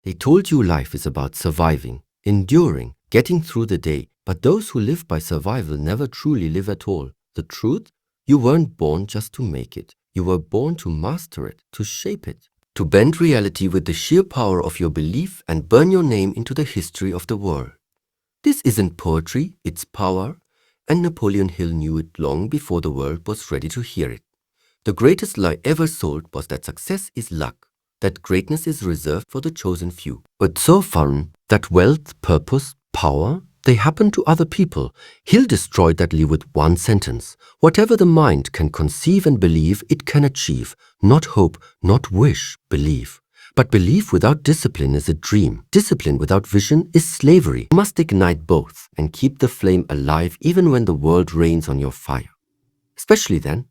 They told you life is about surviving, enduring, getting through the day. But those who live by survival never truly live at all. The truth? You weren't born just to make it. You were born to master it, to shape it, to bend reality with the sheer power of your belief and burn your name into the history of the world. This isn't poetry, it's power, and Napoleon Hill knew it long before the world was ready to hear it. The greatest lie ever sold was that success is luck, that greatness is reserved for the chosen few. But so foreign that wealth, purpose, power, they happen to other people. Hill destroyed that lie with one sentence. Whatever the mind can conceive and believe, it can achieve. Not hope, not wish, believe. But belief without discipline is a dream. Discipline without vision is slavery. You must ignite both and keep the flame alive even when the world rains on your fire. Especially then.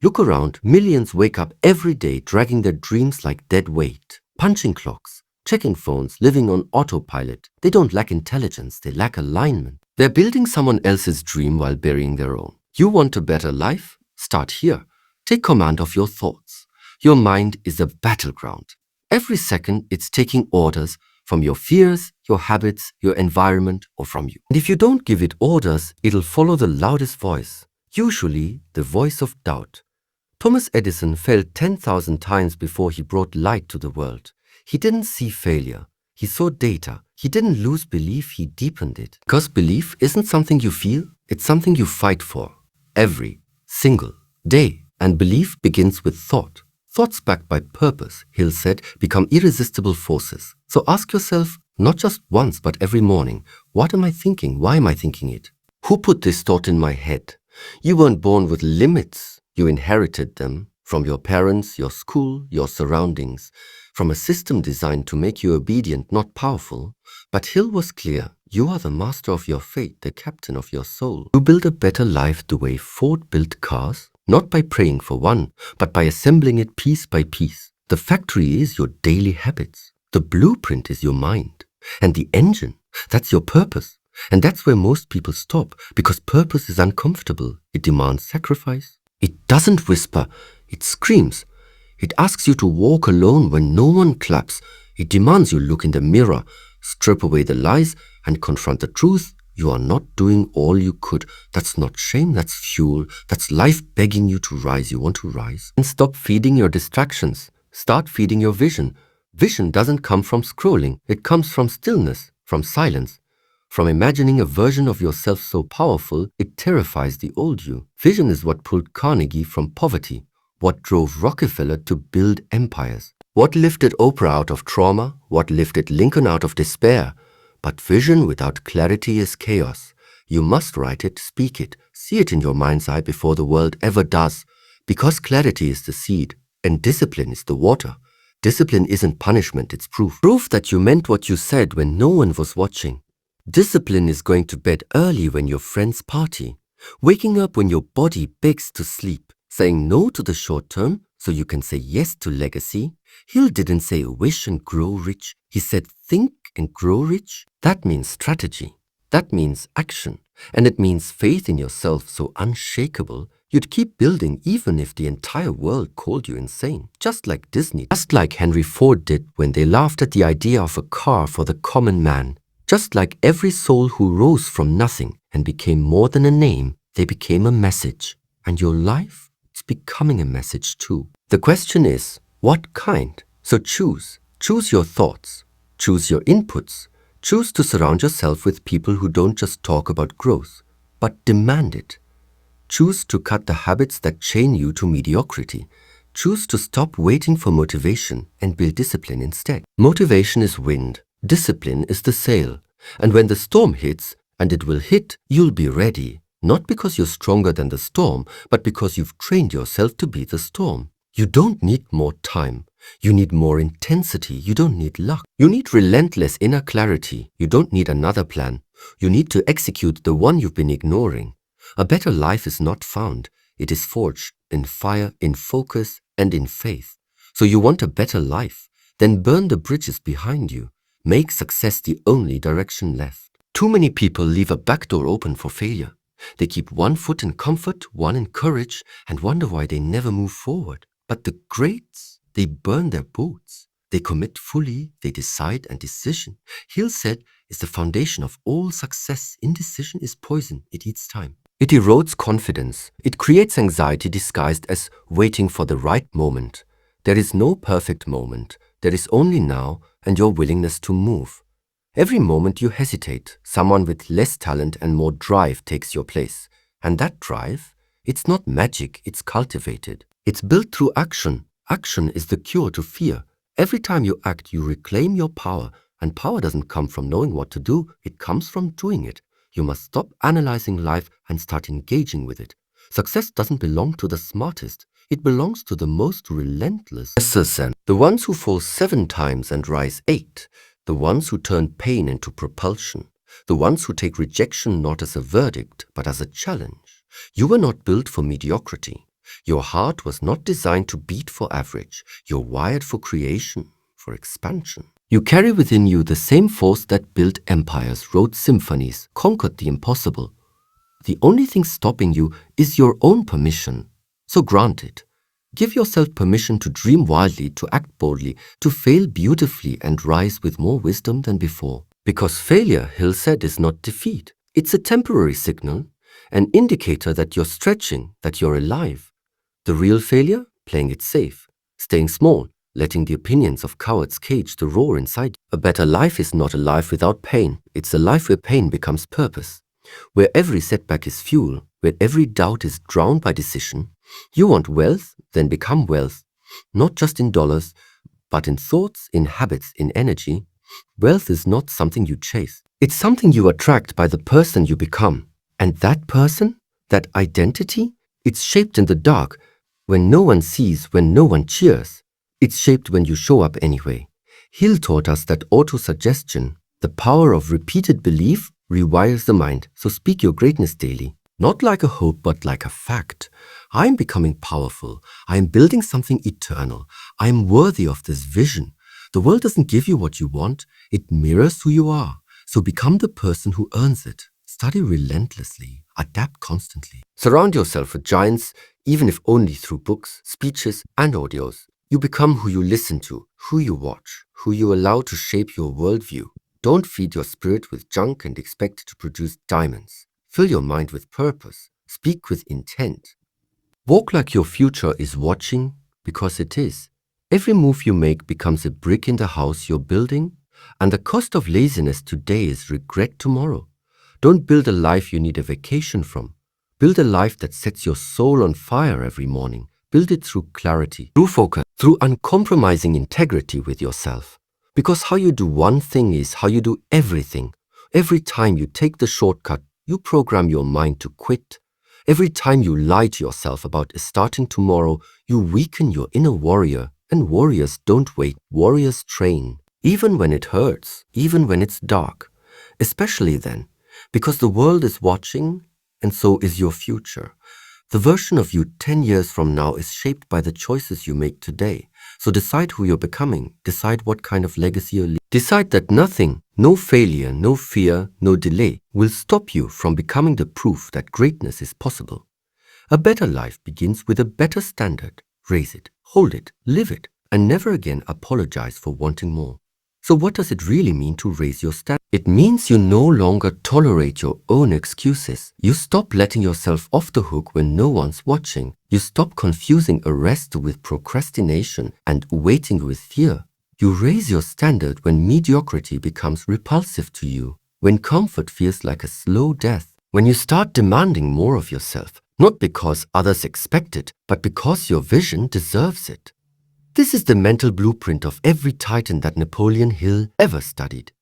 Look around, millions wake up every day dragging their dreams like dead weight. Punching clocks, checking phones, living on autopilot. They don't lack intelligence, they lack alignment. They're building someone else's dream while burying their own. You want a better life? Start here. Take command of your thoughts. Your mind is a battleground. Every second, it's taking orders from your fears, your habits, your environment, or from you. And if you don't give it orders, it'll follow the loudest voice, usually the voice of doubt. Thomas Edison failed 10,000 times before he brought light to the world. He didn't see failure. He saw data. He didn't lose belief, he deepened it. Because belief isn't something you feel, it's something you fight for. Every single day. And belief begins with thought. Thoughts backed by purpose, Hill said, become irresistible forces. So ask yourself, not just once, but every morning, what am I thinking? Why am I thinking it? Who put this thought in my head? You weren't born with limits. You inherited them from your parents, your school, your surroundings, from a system designed to make you obedient, not powerful. But Hill was clear. You are the master of your fate, the captain of your soul. You build a better life the way Ford built cars. Not by praying for one, but by assembling it piece by piece. The factory is your daily habits. The blueprint is your mind. And the engine, that's your purpose. And that's where most people stop, because purpose is uncomfortable. It demands sacrifice. It doesn't whisper, it screams. It asks you to walk alone when no one claps. It demands you look in the mirror, strip away the lies, and confront the truth. You are not doing all you could. That's not shame, that's fuel. That's life begging you to rise. You want to rise? And stop feeding your distractions. Start feeding your vision. Vision doesn't come from scrolling. It comes from stillness, from silence, from imagining a version of yourself so powerful it terrifies the old you. Vision is what pulled Carnegie from poverty, what drove Rockefeller to build empires, what lifted Oprah out of trauma, what lifted Lincoln out of despair. But vision without clarity is chaos. You must write it, speak it, see it in your mind's eye before the world ever does. Because clarity is the seed and discipline is the water. Discipline isn't punishment, it's proof. Proof that you meant what you said when no one was watching. Discipline is going to bed early when your friends party. Waking up when your body begs to sleep. Saying no to the short term so you can say yes to legacy. Hill didn't say wish and grow rich. He said think and grow rich. That means strategy. That means action. And it means faith in yourself so unshakable, you'd keep building even if the entire world called you insane. Just like Disney. Just like Henry Ford did when they laughed at the idea of a car for the common man. Just like every soul who rose from nothing and became more than a name, they became a message. And your life? It's becoming a message too. The question is, what kind? So choose. Choose your thoughts. Choose your inputs. Choose to surround yourself with people who don't just talk about growth, but demand it. Choose to cut the habits that chain you to mediocrity. Choose to stop waiting for motivation and build discipline instead. Motivation is wind. Discipline is the sail. And when the storm hits, and it will hit, you'll be ready. Not because you're stronger than the storm, but because you've trained yourself to be the storm. You don't need more time. You need more intensity. You don't need luck. You need relentless inner clarity. You don't need another plan. You need to execute the one you've been ignoring. A better life is not found. It is forged in fire, in focus, and in faith. So you want a better life? Then burn the bridges behind you. Make success the only direction left. Too many people leave a back door open for failure. They keep one foot in comfort, one in courage, and wonder why they never move forward. But the greats, they burn their boots. They commit fully, they decide, and decision, Hill said, is the foundation of all success. Indecision is poison, it eats time. It erodes confidence. It creates anxiety disguised as waiting for the right moment. There is no perfect moment. There is only now and your willingness to move. Every moment you hesitate, someone with less talent and more drive takes your place. And that drive, it's not magic, it's cultivated. It's built through action. Action is the cure to fear. Every time you act, you reclaim your power. And power doesn't come from knowing what to do, it comes from doing it. You must stop analyzing life and start engaging with it. Success doesn't belong to the smartest. It belongs to the most relentless. The ones who fall 7 times and rise 8. The ones who turn pain into propulsion. The ones who take rejection not as a verdict, but as a challenge. You were not built for mediocrity. Your heart was not designed to beat for average. You're wired for creation, for expansion. You carry within you the same force that built empires, wrote symphonies, conquered the impossible. The only thing stopping you is your own permission. So grant it. Give yourself permission to dream wildly, to act boldly, to fail beautifully and rise with more wisdom than before. Because failure, Hill said, is not defeat. It's a temporary signal, an indicator that you're stretching, that you're alive. The real failure? Playing it safe, staying small, letting the opinions of cowards cage the roar inside. A better life is not a life without pain. It's a life where pain becomes purpose, where every setback is fuel, where every doubt is drowned by decision. You want wealth? Then become wealth, not just in dollars, but in thoughts, in habits, in energy. Wealth is not something you chase. It's something you attract by the person you become. And that person, that identity, it's shaped in the dark, when no one sees, when no one cheers. It's shaped when you show up anyway. Hill taught us that autosuggestion, the power of repeated belief, rewires the mind. So speak your greatness daily. Not like a hope, but like a fact. I am becoming powerful. I am building something eternal. I am worthy of this vision. The world doesn't give you what you want. It mirrors who you are. So become the person who earns it. Study relentlessly. Adapt constantly. Surround yourself with giants, even if only through books, speeches, and audios. You become who you listen to, who you watch, who you allow to shape your worldview. Don't feed your spirit with junk and expect it to produce diamonds. Fill your mind with purpose. Speak with intent. Walk like your future is watching, because it is. Every move you make becomes a brick in the house you're building, and the cost of laziness today is regret tomorrow. Don't build a life you need a vacation from. Build a life that sets your soul on fire every morning. Build it through clarity, through focus, through uncompromising integrity with yourself. Because how you do one thing is how you do everything. Every time you take the shortcut, you program your mind to quit. Every time you lie to yourself about starting tomorrow, you weaken your inner warrior. And warriors don't wait, warriors train. Even when it hurts, even when it's dark. Especially then, because the world is watching, and so is your future. The version of you 10 years from now is shaped by the choices you make today. So decide who you're becoming. Decide what kind of legacy you're leaving. Decide that nothing, no failure, no fear, no delay will stop you from becoming the proof that greatness is possible. A better life begins with a better standard. Raise it, hold it, live it, and never again apologize for wanting more. So what does it really mean to raise your standard? It means you no longer tolerate your own excuses. You stop letting yourself off the hook when no one's watching. You stop confusing arrest with procrastination and waiting with fear. You raise your standard when mediocrity becomes repulsive to you, when comfort feels like a slow death, when you start demanding more of yourself, not because others expect it, but because your vision deserves it. This is the mental blueprint of every titan that Napoleon Hill ever studied.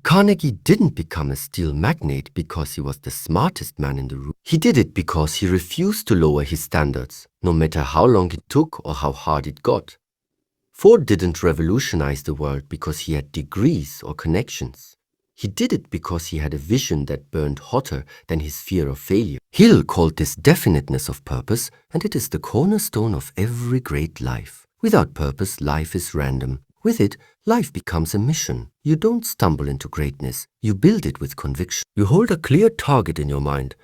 Carnegie didn't become a steel magnate because he was the smartest man in the room. He did it because he refused to lower his standards, no matter how long it took or how hard it got. Ford didn't revolutionize the world because he had degrees or connections. He did it because he had a vision that burned hotter than his fear of failure. Hill called this definiteness of purpose, and it is the cornerstone of every great life. Without purpose, life is random. With it, life becomes a mission. You don't stumble into greatness. You build it with conviction. You hold a clear target in your mind,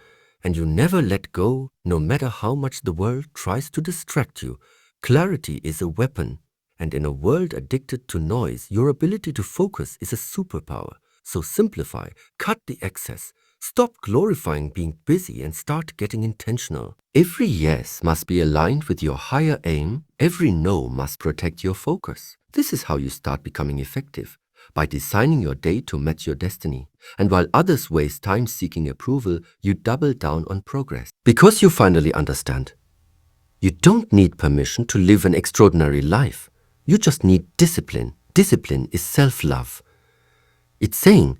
and you never let go, no matter how much the world tries to distract you. Clarity is a weapon, And in a world addicted to noise, your ability to focus is a superpower. So simplify, cut the excess, stop glorifying being busy and start getting intentional. Every yes must be aligned with your higher aim. Every no must protect your focus. This is how you start becoming effective, by designing your day to match your destiny. And while others waste time seeking approval, you double down on progress. Because you finally understand, you don't need permission to live an extraordinary life. You just need discipline. Discipline is self-love. It's saying,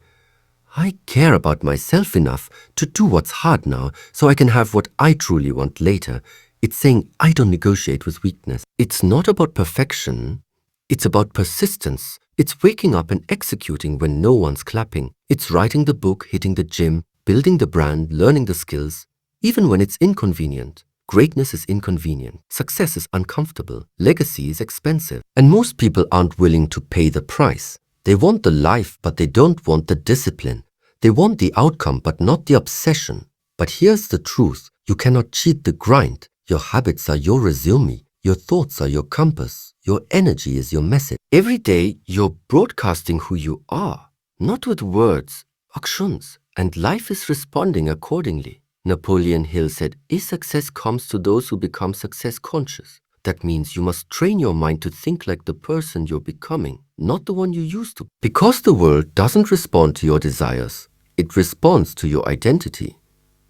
I care about myself enough to do what's hard now so I can have what I truly want later. It's saying, I don't negotiate with weakness. It's not about perfection. It's about persistence. It's waking up and executing when no one's clapping. It's writing the book, hitting the gym, building the brand, learning the skills, even when it's inconvenient. Greatness is inconvenient. Success is uncomfortable. Legacy is expensive. And most people aren't willing to pay the price. They want the life, but they don't want the discipline. They want the outcome, but not the obsession. But here's the truth. You cannot cheat the grind. Your habits are your resume. Your thoughts are your compass. Your energy is your message. Every day, you're broadcasting who you are, not with words, actions. And life is responding accordingly. Napoleon Hill said, "If success comes to those who become success conscious." That means you must train your mind to think like the person you're becoming, not the one you used to. Because the world doesn't respond to your desires, it responds to your identity.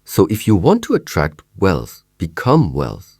So if you want to attract wealth, become wealth.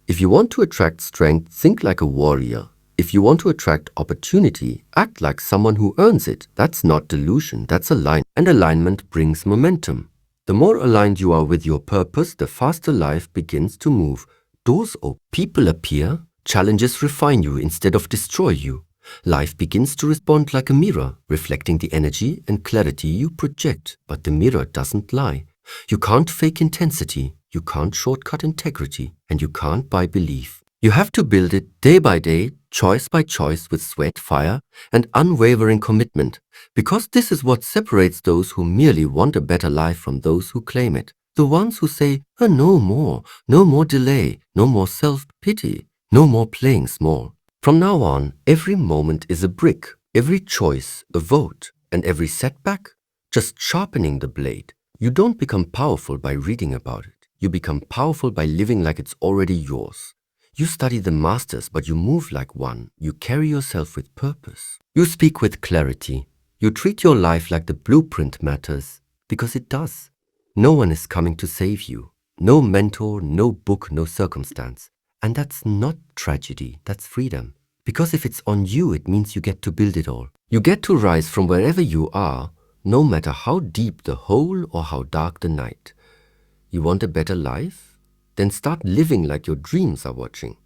If you want to attract strength, think like a warrior. If you want to attract opportunity, act like someone who earns it. That's not delusion, that's alignment. And alignment brings momentum. The more aligned you are with your purpose, the faster life begins to move. Doors open, people appear, challenges refine you instead of destroy you. Life begins to respond like a mirror, reflecting the energy and clarity you project. But the mirror doesn't lie. You can't fake intensity, you can't shortcut integrity, and you can't buy belief. You have to build it day by day, choice by choice, with sweat, fire, and unwavering commitment. Because this is what separates those who merely want a better life from those who claim it. The ones who say, no more delay, no more self-pity, no more playing small. From now on, every moment is a brick, every choice a vote, and every setback just sharpening the blade. You don't become powerful by reading about it. You become powerful by living like it's already yours. You study the masters, but you move like one. You carry yourself with purpose. You speak with clarity. You treat your life like the blueprint matters, because it does. No one is coming to save you. No mentor, no book, no circumstance. And that's not tragedy, that's freedom. Because if it's on you, it means you get to build it all. You get to rise from wherever you are, no matter how deep the hole or how dark the night. You want a better life? Then start living like your dreams are watching.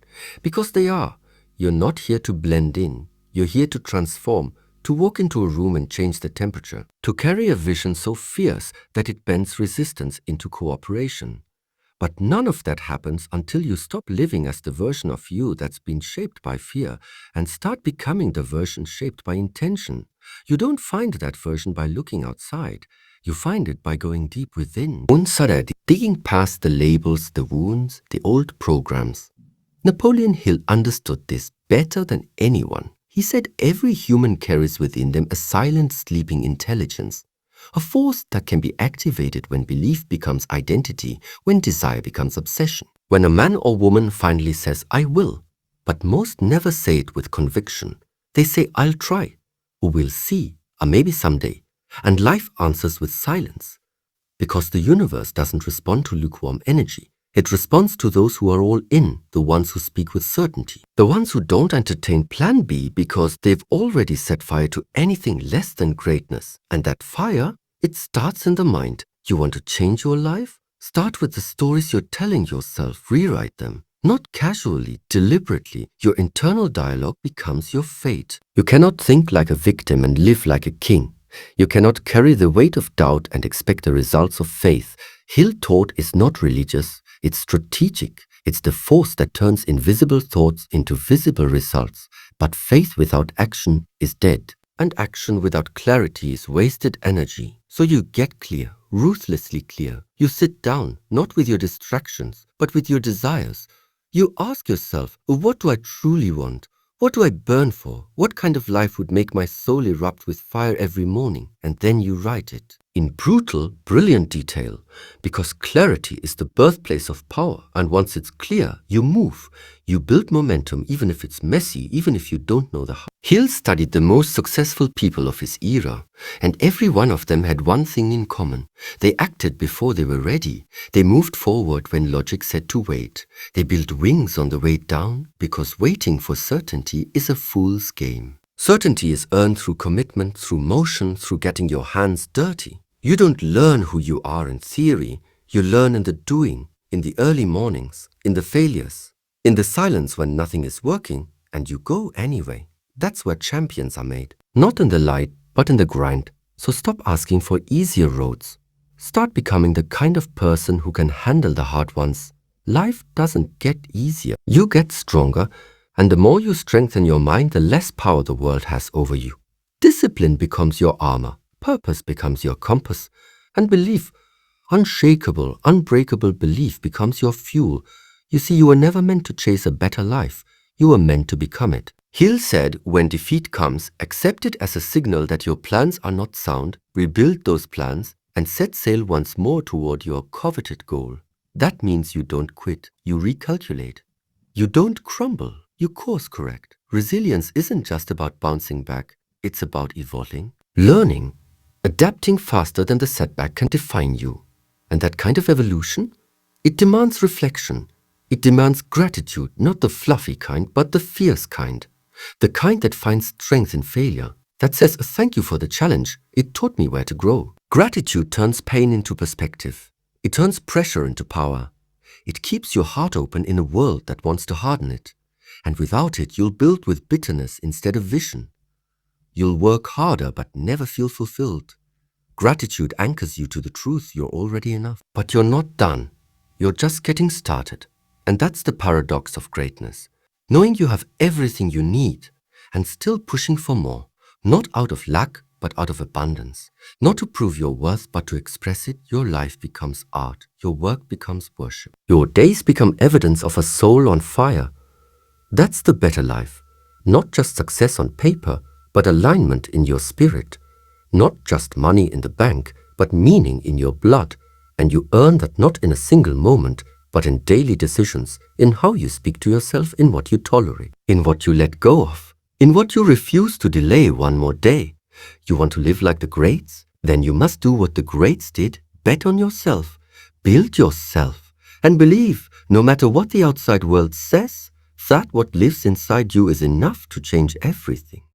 Because they are. You're not here to blend in. You're here to transform, to walk into a room and change the temperature, to carry a vision so fierce that it bends resistance into cooperation. But none of that happens until you stop living as the version of you that's been shaped by fear and start becoming the version shaped by intention. You don't find that version by looking outside. You find it by going deep within. Digging past the labels, the wounds, the old programs. Napoleon Hill understood this better than anyone. He said every human carries within them a silent, sleeping intelligence, a force that can be activated when belief becomes identity, when desire becomes obsession. When a man or woman finally says, I will, but most never say it with conviction. They say, I'll try, or we'll see, or maybe someday. And life answers with silence, because the universe doesn't respond to lukewarm energy. It responds to those who are all in, the ones who speak with certainty, the ones who don't entertain plan B because they've already set fire to anything less than greatness. And that fire, it starts in the mind. You want to change your life? Start with the stories you're telling yourself, rewrite them. Not casually, deliberately. Your internal dialogue becomes your fate. You cannot think like a victim and live like a king. You cannot carry the weight of doubt and expect the results of faith. Hill taught is not religious, it's strategic. It's the force that turns invisible thoughts into visible results. But faith without action is dead. And action without clarity is wasted energy. So you get clear, ruthlessly clear. You sit down, not with your distractions, but with your desires. You ask yourself, what do I truly want? What do I burn for? What kind of life would make my soul erupt with fire every morning? And then you write it in brutal, brilliant detail, because clarity is the birthplace of power, and once it's clear, you move. You build momentum even if it's messy, even if you don't know the how. Hill studied the most successful people of his era, and every one of them had one thing in common. They acted before they were ready. They moved forward when logic said to wait. They built wings on the way down, because waiting for certainty is a fool's game. Certainty is earned through commitment, through motion, through getting your hands dirty. You don't learn who you are in theory. You learn in the doing, in the early mornings, in the failures, in the silence when nothing is working, and you go anyway. That's where champions are made. Not in the light, but in the grind. So stop asking for easier roads. Start becoming the kind of person who can handle the hard ones. Life doesn't get easier. You get stronger, and the more you strengthen your mind, the less power the world has over you. Discipline becomes your armor. Purpose becomes your compass. And belief, unshakable, unbreakable belief, becomes your fuel. You see, you were never meant to chase a better life. You were meant to become it. Hill said, when defeat comes, accept it as a signal that your plans are not sound, rebuild those plans, and set sail once more toward your coveted goal. That means you don't quit, you recalculate. You don't crumble, you course correct. Resilience isn't just about bouncing back, it's about evolving, learning, adapting faster than the setback can define you. And that kind of evolution, it demands reflection. It demands gratitude, not the fluffy kind, but the fierce kind. The kind that finds strength in failure, that says thank you for the challenge, it taught me where to grow. Gratitude turns pain into perspective. It turns pressure into power. It keeps your heart open in a world that wants to harden it. And without it, you'll build with bitterness instead of vision. You'll work harder but never feel fulfilled. Gratitude anchors you to the truth you're already enough. But you're not done. You're just getting started. And that's the paradox of greatness. Knowing you have everything you need and still pushing for more, not out of lack, but out of abundance. Not to prove your worth, but to express it, your life becomes art. Your work becomes worship. Your days become evidence of a soul on fire. That's the better life. Not just success on paper, but alignment in your spirit. Not just money in the bank, but meaning in your blood. And you earn that not in a single moment, but in daily decisions, in how you speak to yourself, in what you tolerate, in what you let go of, in what you refuse to delay one more day. You want to live like the greats? Then you must do what the greats did. Bet on yourself, build yourself, and believe, no matter what the outside world says, that what lives inside you is enough to change everything.